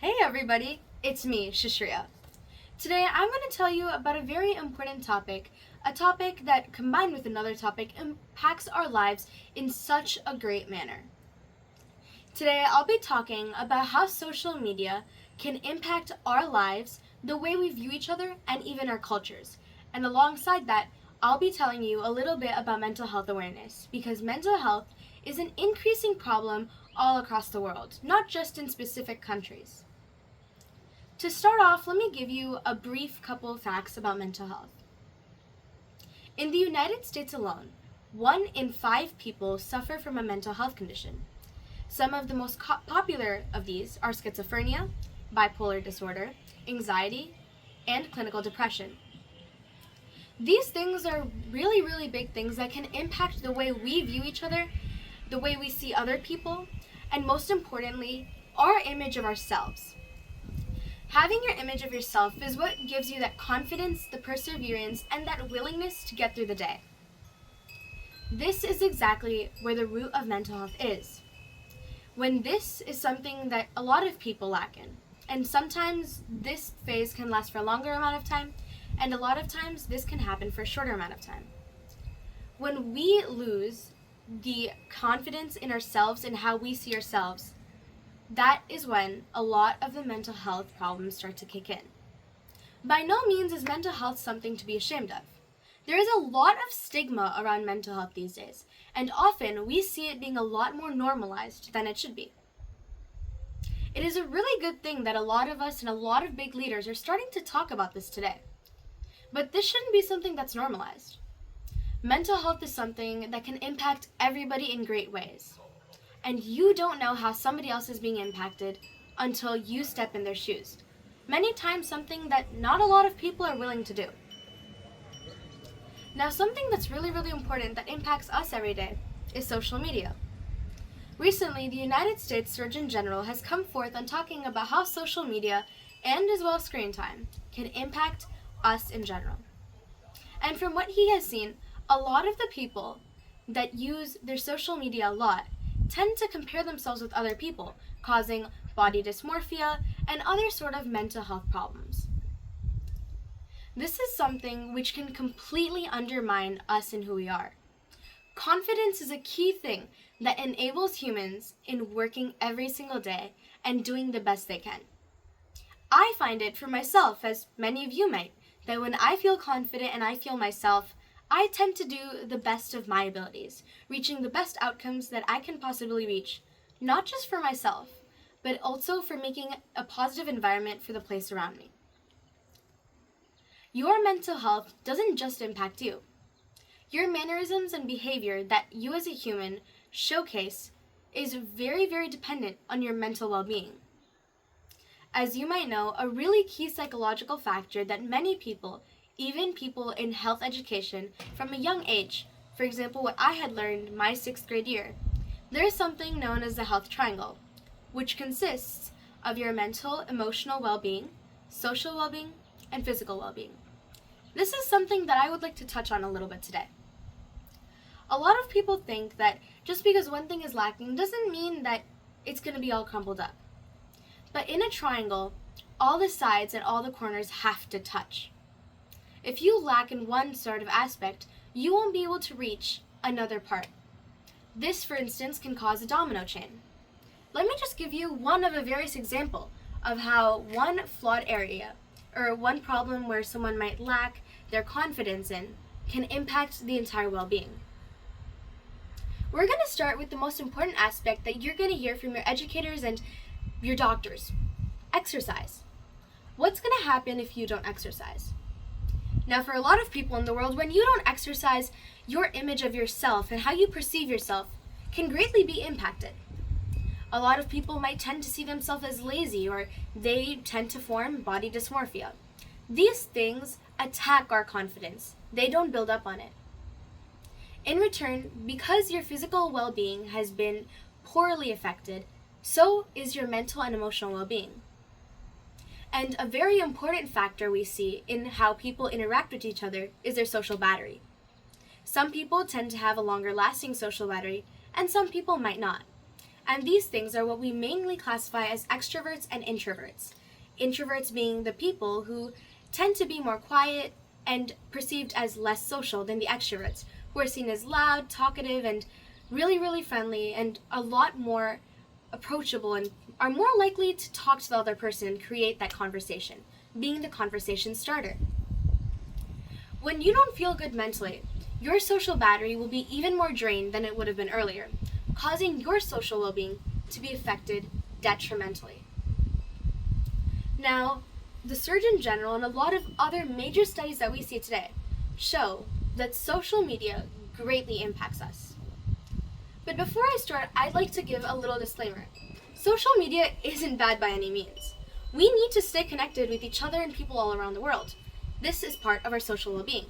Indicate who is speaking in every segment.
Speaker 1: Hey everybody, it's me, Sushreeya. Today I'm going to tell you about a very important topic, a topic that combined with another topic impacts our lives in such a great manner. Today I'll be talking about how social media can impact our lives, the way we view each other, and even our cultures. And alongside that, I'll be telling you a little bit about mental health awareness, because mental health is an increasing problem all across the world, not just in specific countries. To start off, let me give you a brief couple of facts about mental health. In the United States alone, 1 in 5 people suffer from a mental health condition. Some of the most popular of these are schizophrenia, bipolar disorder, anxiety, and clinical depression. These things are really big things that can impact the way we view each other, the way we see other people, and most importantly, our image of ourselves. Having your image of yourself is what gives you that confidence, the perseverance, and that willingness to get through the day. This is exactly where the root of mental health is. When this is something that a lot of people lack in, and sometimes this phase can last for a longer amount of time, and a lot of times this can happen for a shorter amount of time. When we lose the confidence in ourselves and how we see ourselves, that is when a lot of the mental health problems start to kick in. By no means is mental health something to be ashamed of. There is a lot of stigma around mental health these days, and often we see it being a lot more normalized than it should be. It is a really good thing that a lot of us and a lot of big leaders are starting to talk about this today. But this shouldn't be something that's normalized. Mental health is something that can impact everybody in great ways. And you don't know how somebody else is being impacted until you step in their shoes. Many times something that not a lot of people are willing to do. Now, something that's really important that impacts us every day is social media. Recently, the United States Surgeon General has come forth on talking about how social media, and as well as screen time, can impact us in general. And from what he has seen, a lot of the people that use their social media a lot tend to compare themselves with other people, causing body dysmorphia and other sort of mental health problems. This is something which can completely undermine us and who we are. Confidence is a key thing that enables humans in working every single day and doing the best they can. I find it for myself, as many of you might, that when I feel confident and I feel myself, I tend to do the best of my abilities, reaching the best outcomes that I can possibly reach, not just for myself, but also for making a positive environment for the place around me. Your mental health doesn't just impact you. Your mannerisms and behavior that you as a human showcase is very dependent on your mental well-being. As you might know, a really key psychological factor that many people, even people in health education from a young age, for example, what I had learned my 6th grade year, there is something known as the health triangle, which consists of your mental, emotional well-being, social well-being, and physical well-being. This is something that I would like to touch on a little bit today. A lot of people think that just because one thing is lacking doesn't mean that it's going to be all crumpled up. But in a triangle, all the sides and all the corners have to touch. If you lack in one sort of aspect, you won't be able to reach another part. This, for instance, can cause a domino chain. Let me just give you one of a various example of how one flawed area, or one problem where someone might lack their confidence in, can impact the entire well-being. We're going to start with the most important aspect that you're going to hear from your educators and your doctors. Exercise. What's going to happen if you don't exercise? Now, for a lot of people in the world, when you don't exercise, your image of yourself and how you perceive yourself can greatly be impacted. A lot of people might tend to see themselves as lazy, or they tend to form body dysmorphia. These things attack our confidence. They don't build up on it. In return, because your physical well-being has been poorly affected, so is your mental and emotional well-being. And a very important factor we see in how people interact with each other is their social battery. Some people tend to have a longer lasting social battery, and some people might not. And these things are what we mainly classify as extroverts and introverts. Introverts being the people who tend to be more quiet and perceived as less social than the extroverts, who are seen as loud, talkative, and really, really friendly, and a lot more approachable and are more likely to talk to the other person and create that conversation, being the conversation starter. When you don't feel good mentally, your social battery will be even more drained than it would have been earlier, causing your social well-being to be affected detrimentally. Now, the Surgeon General and a lot of other major studies that we see today show that social media greatly impacts us. But before I start, I'd like to give a little disclaimer. Social media isn't bad by any means. We need to stay connected with each other and people all around the world. This is part of our social well-being.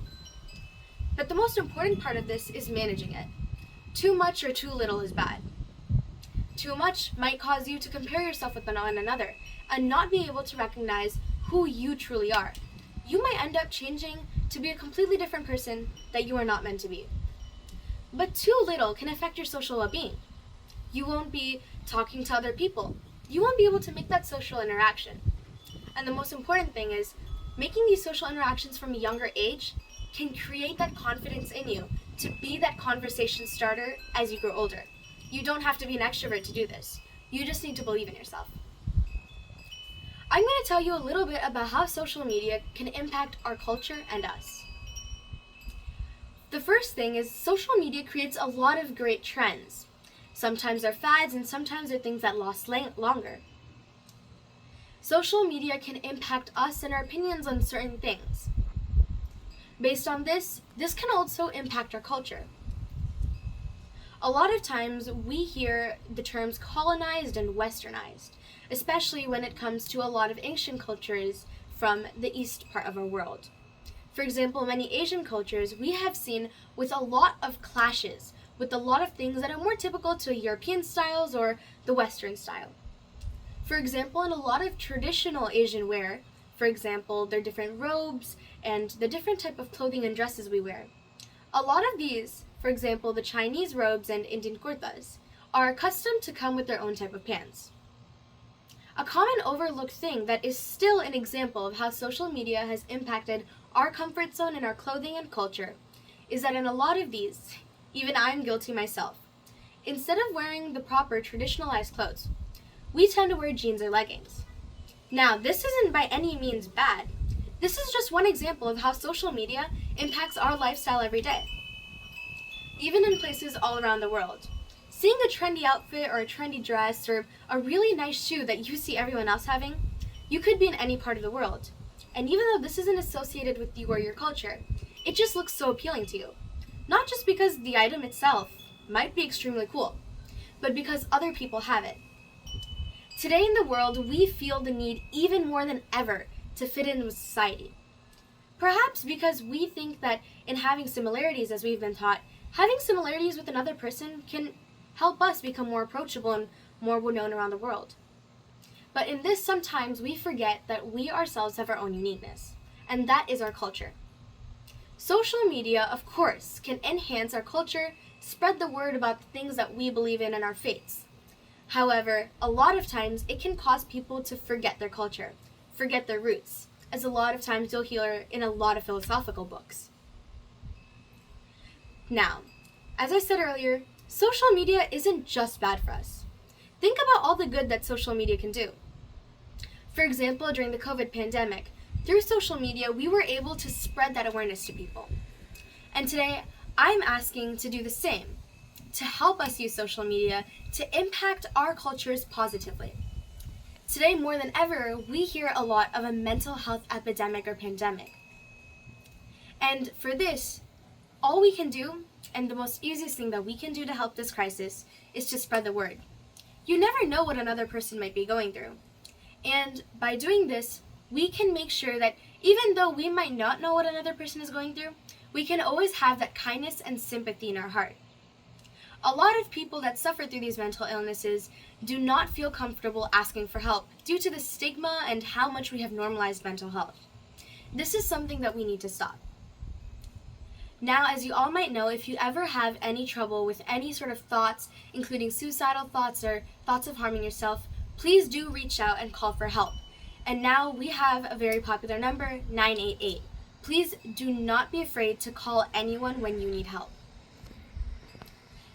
Speaker 1: But the most important part of this is managing it. Too much or too little is bad. Too much might cause you to compare yourself with one another and not be able to recognize who you truly are. You might end up changing to be a completely different person that you are not meant to be. But too little can affect your social well-being. You won't be talking to other people. You won't be able to make that social interaction. And the most important thing is, making these social interactions from a younger age can create that confidence in you to be that conversation starter as you grow older. You don't have to be an extrovert to do this. You just need to believe in yourself. I'm going to tell you a little bit about how social media can impact our culture and us. The first thing is social media creates a lot of great trends. Sometimes they're fads and sometimes they're things that last longer. Social media can impact us and our opinions on certain things. Based on this can also impact our culture. A lot of times we hear the terms colonized and westernized, especially when it comes to a lot of ancient cultures from the east part of our world. For example, many Asian cultures we have seen with a lot of clashes, with a lot of things that are more typical to European styles or the Western style. For example, in a lot of traditional Asian wear, for example, their different robes and the different type of clothing and dresses we wear, a lot of these, for example, the Chinese robes and Indian kurtas, are accustomed to come with their own type of pants. A common overlooked thing that is still an example of how social media has impacted our comfort zone in our clothing and culture is that in a lot of these, even I'm guilty myself, instead of wearing the proper traditionalized clothes, we tend to wear jeans or leggings. Now, this isn't by any means bad. This is just one example of how social media impacts our lifestyle every day. Even in places all around the world, seeing a trendy outfit or a trendy dress or a really nice shoe that you see everyone else having, you could be in any part of the world. And even though this isn't associated with you or your culture, it just looks so appealing to you. Not just because the item itself might be extremely cool, but because other people have it. Today in the world, we feel the need even more than ever to fit in with society. Perhaps because we think that in having similarities, as we've been taught, having similarities with another person can help us become more approachable and more well-known around the world. But in this, sometimes we forget that we ourselves have our own uniqueness, and that is our culture. Social media, of course, can enhance our culture, spread the word about the things that we believe in and our faiths. However, a lot of times it can cause people to forget their culture, forget their roots, as a lot of times you'll hear in a lot of philosophical books. Now, as I said earlier, social media isn't just bad for us. Think about all the good that social media can do. For example, during the COVID pandemic, through social media, we were able to spread that awareness to people. And today, I'm asking to do the same, to help us use social media to impact our cultures positively. Today, more than ever, we hear a lot of a mental health epidemic or pandemic. And for this, all we can do, and the most easiest thing that we can do to help this crisis, is to spread the word. You never know what another person might be going through. And by doing this, we can make sure that even though we might not know what another person is going through, we can always have that kindness and sympathy in our heart. A lot of people that suffer through these mental illnesses do not feel comfortable asking for help due to the stigma and how much we have normalized mental health. This is something that we need to stop. Now, as you all might know, if you ever have any trouble with any sort of thoughts, including suicidal thoughts or thoughts of harming yourself, please do reach out and call for help. And now we have a very popular number, 988. Please do not be afraid to call anyone when you need help.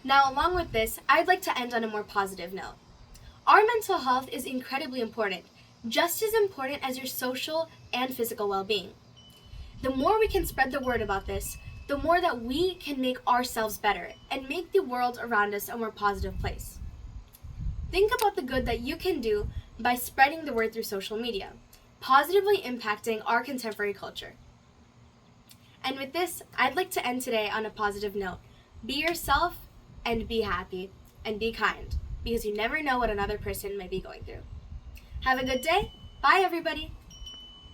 Speaker 1: Now, along with this, I'd like to end on a more positive note. Our mental health is incredibly important, just as important as your social and physical well-being. The more we can spread the word about this, the more that we can make ourselves better and make the world around us a more positive place. Think about the good that you can do by spreading the word through social media, positively impacting our contemporary culture. And with this, I'd like to end today on a positive note. Be yourself and be happy and be kind, because you never know what another person might be going through. Have a good day. Bye, everybody.